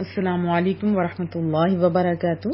السلام علیکم ورحمۃ اللہ وبرکاتہ۔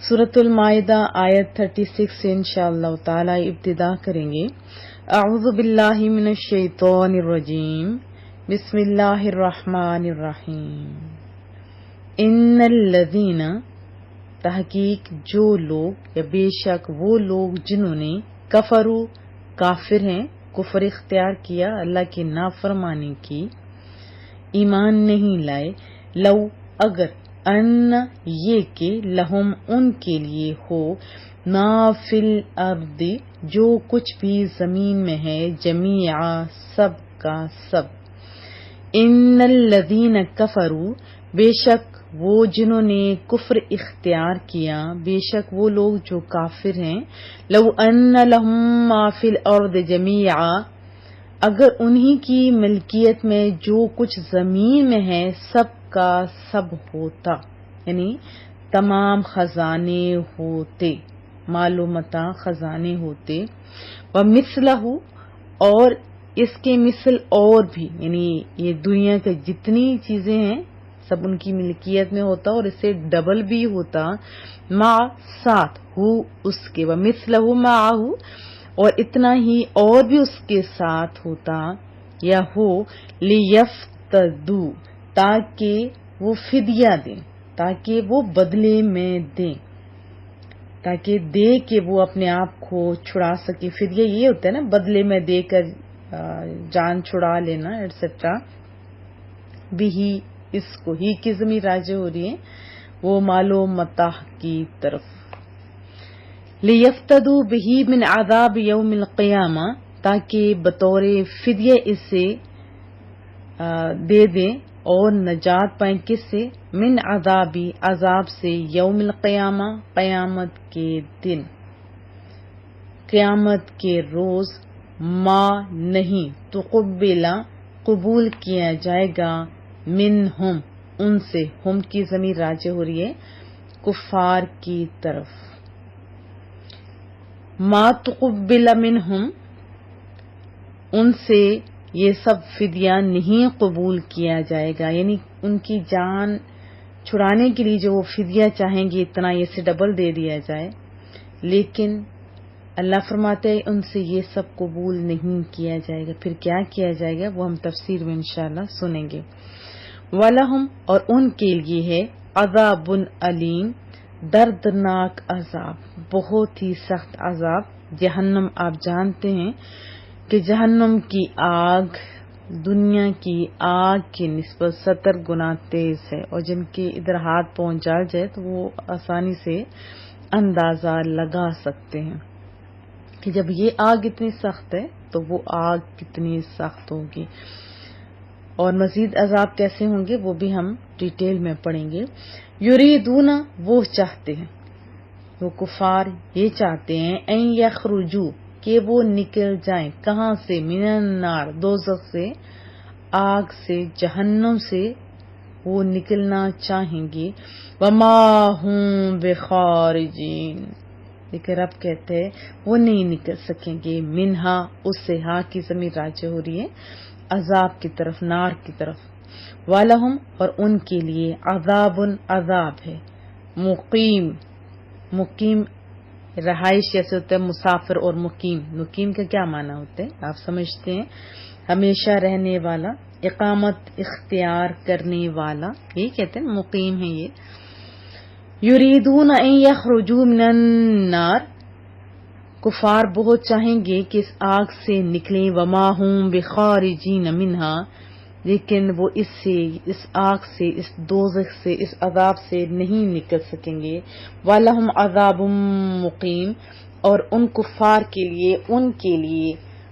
سورۃ المائدہ آیت 36 سے انشاءاللہ تعالی ابتدا کریں گے۔ اعوذ باللہ من الشیطان الرجیم، بسم اللہ الرحمن الرحیم۔ ان الذین، تحقیق جو لوگ یا بے شک وہ لوگ جنہوں نے کفروا، کافر ہیں، کفر اختیار کیا، اللہ کی نافرمانی کی، ایمان نہیں لائے، لو اگر، ان یہ کہ، لہم ان کے لیے ہو، ما فی الارض جو کچھ بھی زمین میں ہے، جمیعا سب کا سب، ان الذین کفروا بے شک وہ جنہوں نے کفر اختیار کیا، بے شک وہ لوگ جو کافر ہیں، لو ان لہم ما فی الارض جمیعا اگر انہی کی ملکیت میں جو کچھ زمین میں ہے سب کا سب ہوتا، یعنی تمام خزانے ہوتے، مال و متاع خزانے ہوتے، ومثلہ اور اس کے مثل اور بھی، یعنی یہ دنیا کے جتنی چیزیں ہیں سب ان کی ملکیت میں ہوتا اور اس سے ڈبل بھی ہوتا، مع ساتھ ہو اس کے، ومثلہ معہ اور اتنا ہی اور بھی اس کے ساتھ ہوتا یا ہو، لیفتدو تاکہ وہ فدیہ دیں، تاکہ وہ بدلے میں دیں، تاکہ دے کہ وہ اپنے آپ کو چھڑا سکے۔ فدیہ یہ ہوتا ہے نا، بدلے میں دے کر جان چھڑا لینا ایٹسٹرا۔ بھی اس کو ہی کی ضمیر راجع ہو رہی ہے وہ مال و متاع کی طرف۔ لیفتدوا بہ من عذاب یوم القیامہ تاکہ بطور فدیہ اسے دے دیں اور نجات پائیں، کس سے؟ من عذابی عذاب سے، یوم القیامہ قیامت کے دن، قیامت کے روز، ما نہیں تقبل قبول کیا جائے گا، منہم ان سے، ہم کی ضمیر راجع ہو رہی ہے کفار کی طرف، ما تقبل منہم ان سے یہ سب فدیہ نہیں قبول کیا جائے گا، یعنی ان کی جان چھڑانے کے لیے جو وہ فدیہ چاہیں گے اتنا یہ سے ڈبل دے دیا جائے، لیکن اللہ فرماتے ہیں ان سے یہ سب قبول نہیں کیا جائے گا۔ پھر کیا کیا جائے گا وہ ہم تفسیر میں انشاءاللہ سنیں گے۔ وَلَهُمْ اور ان کے لیے ہے، عذاب علیم دردناک عذاب، بہت ہی سخت عذاب۔ جہنم آپ جانتے ہیں کہ جہنم کی آگ دنیا کی آگ کی نسبت 70 گنا تیز ہے، اور جن کے ادھر ہاتھ پہنچا جائے تو وہ آسانی سے اندازہ لگا سکتے ہیں کہ جب یہ آگ اتنی سخت ہے تو وہ آگ کتنی سخت ہوگی، اور مزید عذاب کیسے ہوں گے وہ بھی ہم ڈیٹیل میں پڑھیں گے۔ یریدون وہ چاہتے ہیں، وہ کفار یہ چاہتے ہیں، ان یخرجوا کہ وہ نکل جائیں، کہاں سے؟ من النار دوزخ سے، آگ سے، جہنم سے وہ نکلنا چاہیں گے، وما هم بخارجین لیکن رب کہتے ہیں وہ نہیں نکل سکیں گے، منہا اس سے، ہاں کی ضمیر راجع ہو رہی ہے عذاب کی طرف، نار کی طرف۔ وَلَهُمْ اور ان کے لیے، عذاب عذاب ہے، مقیم، مقیم رہائش جیسے ہوتا ہے مسافر اور مقیم، مقیم کا کیا معنی ہوتا ہے آپ سمجھتے ہیں؟ ہمیشہ رہنے والا، اقامت اختیار کرنے والا، یہ کہتے ہیں مقیم ہے یہ۔ یریدون ان یخرجوا من النار کفار بہت چاہیں گے کہ اس آگ سے نکلیں، وما هم بخارجین منہا لیکن وہ اس سے، اس آگ سے، اس دوزخ سے، اس عذاب سے نہیں نکل سکیں گے۔ وَلَهُمْ عَذَابٌ مُقِيمٌ اور ان کفار کے لیے، ان کے لیے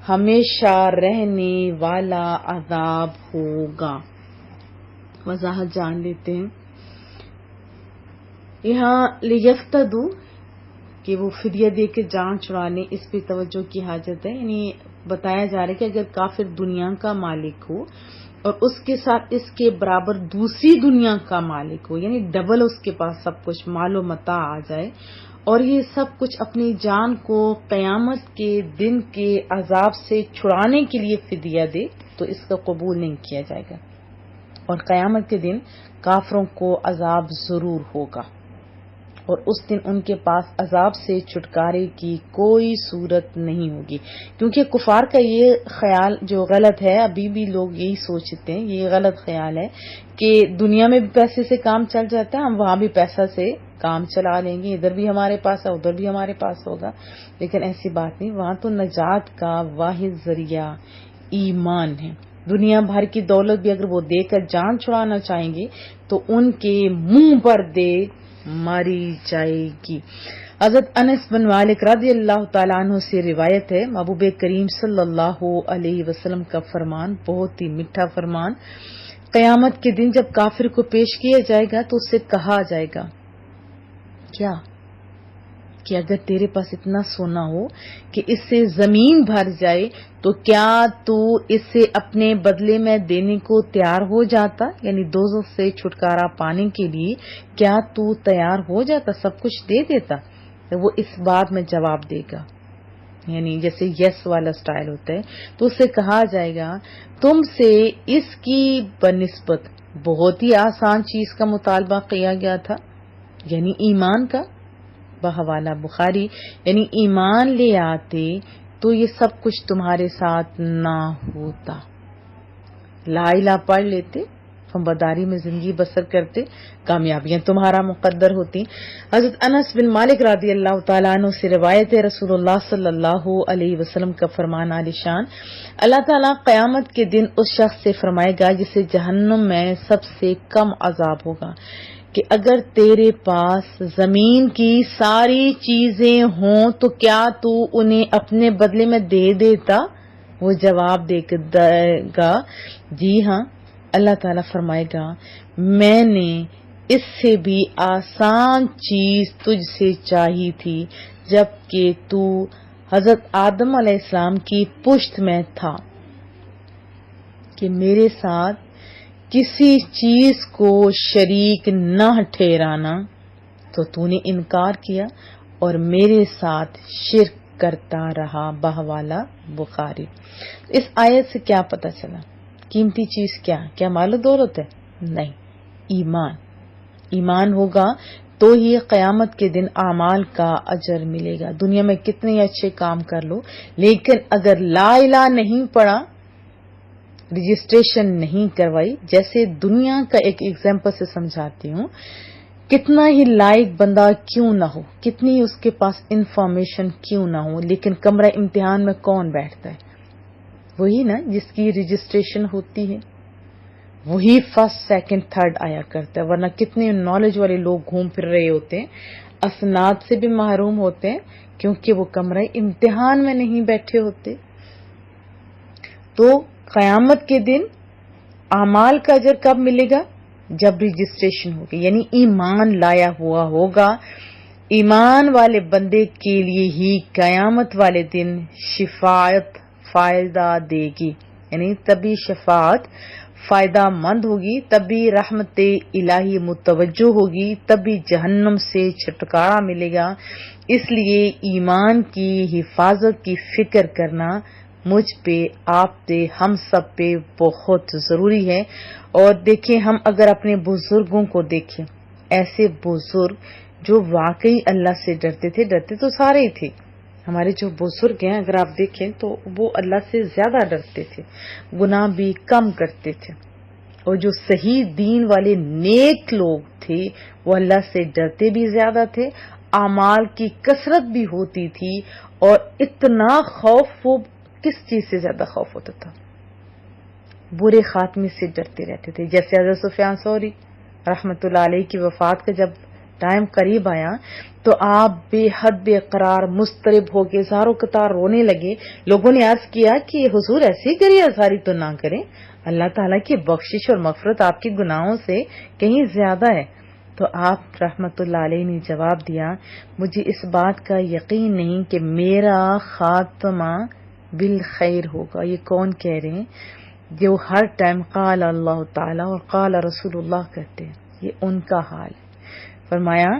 ہمیشہ رہنے والا عذاب ہوگا۔ وضاحت جان لیتے ہیں، یہاں لیفتدو کہ وہ فدیہ دے کے جان چھڑا لیں، اس پہ توجہ کی حاجت ہے، یعنی بتایا جا رہا ہے کہ اگر کافر دنیا کا مالک ہو اور اس کے ساتھ اس کے برابر دوسری دنیا کا مالک ہو، یعنی ڈبل اس کے پاس سب کچھ مال و متاع آ جائے، اور یہ سب کچھ اپنی جان کو قیامت کے دن کے عذاب سے چھڑانے کے لیے فدیہ دے، تو اس کا قبول نہیں کیا جائے گا۔ اور قیامت کے دن کافروں کو عذاب ضرور ہوگا، اور اس دن ان کے پاس عذاب سے چھٹکارے کی کوئی صورت نہیں ہوگی، کیونکہ کفار کا یہ خیال جو غلط ہے، ابھی بھی لوگ یہی سوچتے ہیں، یہ غلط خیال ہے کہ دنیا میں بھی پیسے سے کام چل جاتا ہے، ہم وہاں بھی پیسہ سے کام چلا لیں گے، ادھر بھی ہمارے پاس ہے ادھر بھی ہمارے پاس ہوگا، لیکن ایسی بات نہیں، وہاں تو نجات کا واحد ذریعہ ایمان ہے۔ دنیا بھر کی دولت بھی اگر وہ دے کر جان چھڑانا چاہیں گے تو ان کے منہ پر دے ماری جائے گی۔ حضرت انس بن مالک رضی اللہ تعالیٰ عنہ سے روایت ہے، محبوب کریم صلی اللہ علیہ وسلم کا فرمان، بہت ہی میٹھا فرمان، قیامت کے دن جب کافر کو پیش کیا جائے گا تو اس سے کہا جائے گا کیا کہ اگر تیرے پاس اتنا سونا ہو کہ اس سے زمین بھر جائے تو کیا تو اس سے اپنے بدلے میں دینے کو تیار ہو جاتا، یعنی دوزخ سے چھٹکارا پانے کے لیے کیا تو تیار ہو جاتا، سب کچھ دے دیتا؟ تو وہ اس بات میں جواب دے گا، یعنی جیسے یس والا سٹائل ہوتا ہے، تو اس سے کہا جائے گا تم سے اس کی بنسبت بہت ہی آسان چیز کا مطالبہ کیا گیا تھا، یعنی ایمان کا، بحوالہ بخاری، یعنی ایمان لے آتے تو یہ سب کچھ تمہارے ساتھ نہ ہوتا، لا الہ پڑھ لیتے، فنبداری میں زندگی بسر کرتے، کامیابیاں تمہارا مقدر ہوتی۔ حضرت انس بن مالک رضی اللہ تعالیٰ عنہ سے روایت ہے، رسول اللہ صلی اللہ علیہ وسلم کا فرمان عالی شان، اللہ تعالیٰ قیامت کے دن اس شخص سے فرمائے گا جسے جہنم میں سب سے کم عذاب ہوگا کہ اگر تیرے پاس زمین کی ساری چیزیں ہوں تو کیا تو انہیں اپنے بدلے میں دے دیتا؟ وہ جواب دے گا جی ہاں۔ اللہ تعالیٰ فرمائے گا میں نے اس سے بھی آسان چیز تجھ سے چاہی تھی جب کہ تو حضرت آدم علیہ السلام کی پشت میں تھا کہ میرے ساتھ کسی چیز کو شریک نہ ٹھہرانا، تو نے انکار کیا اور میرے ساتھ شرک کرتا رہا، بحوالہ بخاری۔ اس آیت سے کیا پتہ چلا؟ قیمتی چیز کیا مال و دولت ہے؟ نہیں، ایمان ہوگا تو ہی قیامت کے دن اعمال کا اجر ملے گا۔ دنیا میں کتنے اچھے کام کر لو، لیکن اگر لا الہ نہیں پڑھا، رجسٹریشن نہیں کروائی، جیسے دنیا کا ایک ایگزامپل سے سمجھاتی ہوں، کتنا ہی لائق بندہ کیوں نہ ہو، کتنی اس کے پاس انفارمیشن کیوں نہ ہو، لیکن کمرہ امتحان میں کون بیٹھتا ہے؟ وہی نا جس کی رجسٹریشن ہوتی ہے، وہی فرسٹ سیکنڈ تھرڈ آیا کرتا ہے، ورنہ کتنے نالج والے لوگ گھوم پھر رہے ہوتے ہیں، اسناد سے بھی محروم ہوتے ہیں کیونکہ وہ کمرہ امتحان میں نہیں بیٹھے ہوتے۔ تو قیامت کے دن اعمال کا اجر کب ملے گا؟ جب رجسٹریشن ہوگی، یعنی ایمان لایا ہوا ہوگا۔ ایمان والے بندے کے لیے ہی قیامت والے دن شفاعت فائدہ دے گی، یعنی تبھی شفاعت فائدہ مند ہوگی، تبھی رحمت الہی متوجہ ہوگی، تبھی جہنم سے چھٹکارا ملے گا۔ اس لیے ایمان کی حفاظت کی فکر کرنا مجھ پہ، آپ پہ، ہم سب پہ بہت ضروری ہے۔ اور دیکھیں، ہم اگر اپنے بزرگوں کو دیکھیں، ایسے بزرگ جو واقعی اللہ سے ڈرتے تو سارے ہی تھے۔ ہمارے جو بزرگ ہیں اگر آپ دیکھیں تو وہ اللہ سے زیادہ ڈرتے تھے، گناہ بھی کم کرتے تھے، اور جو صحیح دین والے نیک لوگ تھے وہ اللہ سے ڈرتے بھی زیادہ تھے، اعمال کی کثرت بھی ہوتی تھی، اور اتنا خوف، وہ کس چیز سے زیادہ خوف ہوتا تھا؟ برے خاتمے سے ڈرتے رہتے تھے۔ جیسے حضرت سفیان ثوری رحمت اللہ علیہ کی وفات کا جب ٹائم قریب آیا تو آپ بے حد بے قرار مضطرب ہو کے زاروں قطار رونے لگے۔ لوگوں نے عرض کیا کہ حضور ایسے ہی کریے، ازاری تو نہ کریں، اللہ تعالیٰ کی بخشش اور مغفرت آپ کے گناہوں سے کہیں زیادہ ہے۔ تو آپ رحمت اللہ علیہ نے جواب دیا، مجھے اس بات کا یقین نہیں کہ میرا خاتمہ بالخیر ہوگا۔ یہ کون کہہ رہے ہیں؟ جو ہر ٹائم قال اللہ تعالیٰ اور قال رسول اللہ کہتے ہیں، یہ ان کا حال ہے۔ فرمایا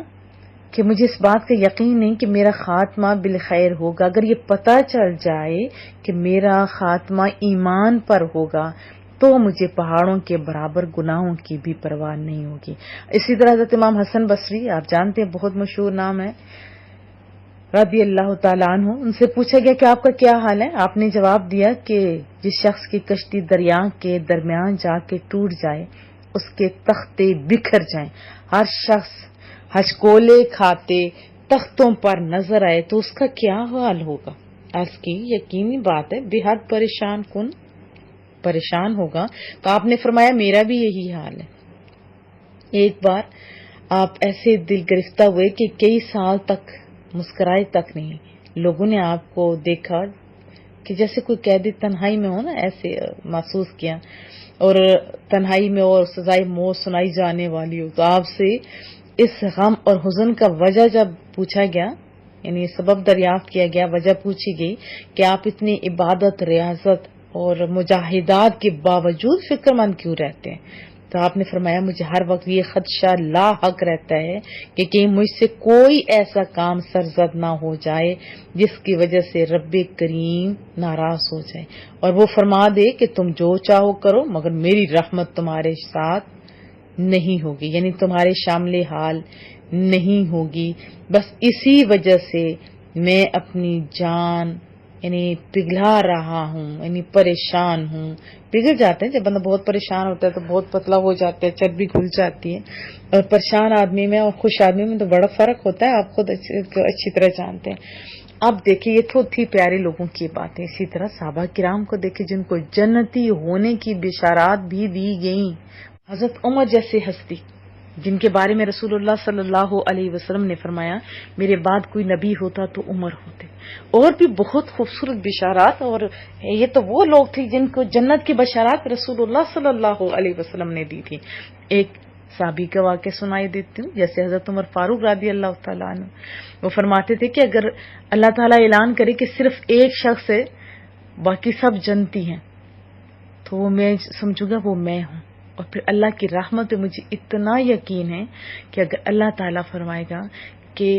کہ مجھے اس بات کا یقین نہیں کہ میرا خاتمہ بالخیر ہوگا۔ اگر یہ پتہ چل جائے کہ میرا خاتمہ ایمان پر ہوگا تو مجھے پہاڑوں کے برابر گناہوں کی بھی پرواہ نہیں ہوگی. اسی طرح حضرت امام حسن بصری، آپ جانتے ہیں بہت مشہور نام ہے، رضی اللہ تعالیٰ عنہ، ان سے پوچھا گیا کہ آپ کا کیا حال ہے؟ آپ نے جواب دیا کہ جس شخص کی کشتی دریا کے درمیان جا کے ٹوٹ جائے، اس کے تختے بکھر جائیں، ہر شخص ہچکولے کھاتے تختوں پر نظر آئے تو اس کا کیا حال ہوگا؟ عرض کی یقینی بات ہے بے حد پریشان ہوگا. تو آپ نے فرمایا میرا بھی یہی حال ہے. ایک بار آپ ایسے دل گرفتہ ہوئے کہ کئی سال تک مسکرائے تک نہیں. لوگوں نے آپ کو دیکھا کہ جیسے کوئی قیدی تنہائی میں ہو نا، ایسے محسوس کیا، اور تنہائی میں اور سزائے موت سنائی جانے والی ہو. تو آپ سے اس غم اور حزن کا وجہ جب پوچھا گیا، یعنی سبب دریافت کیا گیا، وجہ پوچھی گئی کہ آپ اتنی عبادت، ریاضت اور مجاہدات کے باوجود فکر مند کیوں رہتے ہیں، تو آپ نے فرمایا مجھے ہر وقت یہ خدشہ لاحق رہتا ہے کہ کہیں مجھ سے کوئی ایسا کام سرزد نہ ہو جائے جس کی وجہ سے رب کریم ناراض ہو جائے اور وہ فرما دے کہ تم جو چاہو کرو مگر میری رحمت تمہارے ساتھ نہیں ہوگی، یعنی تمہارے شامل حال نہیں ہوگی. بس اسی وجہ سے میں اپنی جان یعنی پگھلا رہا ہوں، یعنی پریشان ہوں. پگھل جاتے ہیں جب بندہ بہت پریشان ہوتا ہے تو بہت پتلا ہو جاتا ہے، چربی گھل جاتی ہے. اور پریشان آدمی میں اور خوش آدمی میں تو بڑا فرق ہوتا ہے، آپ خود اچھی طرح جانتے ہیں. اب دیکھیں یہ تو تھی پیارے لوگوں کی باتیں. اسی طرح صحابہ کرام کو دیکھیں جن کو جنتی ہونے کی بشارات بھی دی گئیں. حضرت عمر جیسے ہستی جن کے بارے میں رسول اللہ صلی اللہ علیہ وسلم نے فرمایا میرے بعد کوئی نبی ہوتا تو عمر ہوتے. اور بھی بہت خوبصورت بشارات، اور یہ تو وہ لوگ تھے جن کو جنت کی بشارات رسول اللہ صلی اللہ علیہ وسلم نے دی تھی. ایک صحابی کا واقعہ سنائی دیتی ہوں، جیسے حضرت عمر فاروق رضی اللہ تعالیٰ عنہ، وہ فرماتے تھے کہ اگر اللہ تعالیٰ اعلان کرے کہ صرف ایک شخص ہے باقی سب جنتی ہیں تو وہ میں سمجھوں گا وہ میں ہوں. اور پھر اللہ کی رحمت پہ مجھے اتنا یقین ہے کہ اگر اللہ تعالیٰ فرمائے گا کہ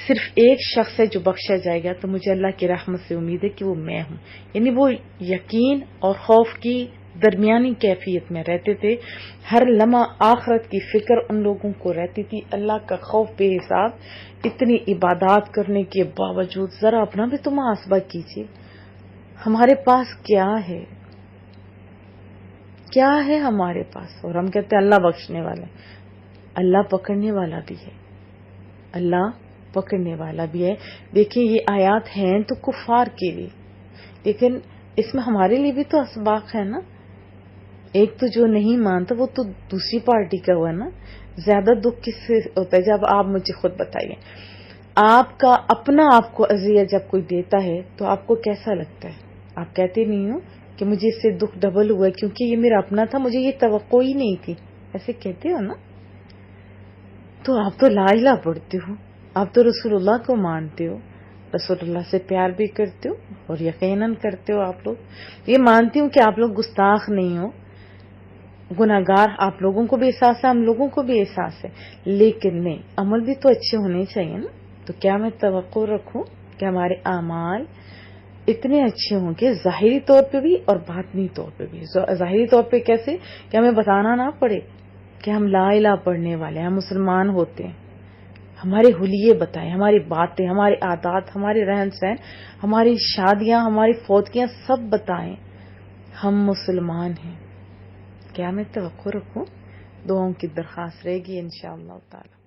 صرف ایک شخص ہے جو بخشا جائے گا تو مجھے اللہ کی رحمت سے امید ہے کہ وہ میں ہوں. یعنی وہ یقین اور خوف کی درمیانی کیفیت میں رہتے تھے. ہر لمحہ آخرت کی فکر ان لوگوں کو رہتی تھی، اللہ کا خوف بے حساب. اتنی عبادات کرنے کے باوجود ذرا اپنا بھی تو محاسبہ کیجیے، ہمارے پاس کیا ہے، کیا ہے ہمارے پاس. اور ہم کہتے ہیں اللہ بخشنے والا ہے، اللہ پکڑنے والا بھی ہے، اللہ پکڑنے والا بھی ہے. دیکھیں یہ آیات ہیں تو کفار کے لیے، لیکن اس میں ہمارے لیے بھی تو اسباق ہے نا. ایک تو جو نہیں مانتا وہ تو دوسری پارٹی کا ہوا نا. زیادہ دکھ کس سے ہوتا ہے؟ جب آپ مجھے خود بتائیے، آپ کا اپنا آپ کو اذیت جب کوئی دیتا ہے تو آپ کو کیسا لگتا ہے؟ آپ کہتے نہیں ہو کہ مجھے اس سے دکھ ڈبل ہوا کیونکہ یہ میرا اپنا تھا، مجھے یہ توقع ہی نہیں تھی، ایسے کہتے ہو نا. تو آپ تو لا الہ پڑھتے ہو، آپ تو رسول اللہ کو مانتے ہو، رسول اللہ سے پیار بھی کرتے ہو اور یقیناً کرتے ہو. آپ لوگ یہ مانتی ہوں کہ آپ لوگ گستاخ نہیں ہو، گناہگار آپ لوگوں کو بھی احساس ہے، ہم لوگوں کو بھی احساس ہے، لیکن نہیں، عمل بھی تو اچھے ہونے چاہیے نا. تو کیا میں توقع رکھوں کہ ہمارے اعمال اتنے اچھے ہوں کہ ظاہری طور پہ بھی اور باطنی طور پہ بھی. ظاہری طور پہ کیسے کہ ہمیں بتانا نہ پڑے کہ ہم لا الہ پڑھنے والے ہیں، ہم مسلمان ہوتے ہیں، ہمارے حلیے بتائیں، ہماری باتیں، ہمارے عادات، ہمارے رہن سہن، ہماری شادیاں، ہماری فوتگیاں سب بتائیں ہم مسلمان ہیں. کیا میں توقع رکھوں؟ دعاؤں کی درخواست رہے گی انشاءاللہ تعالی.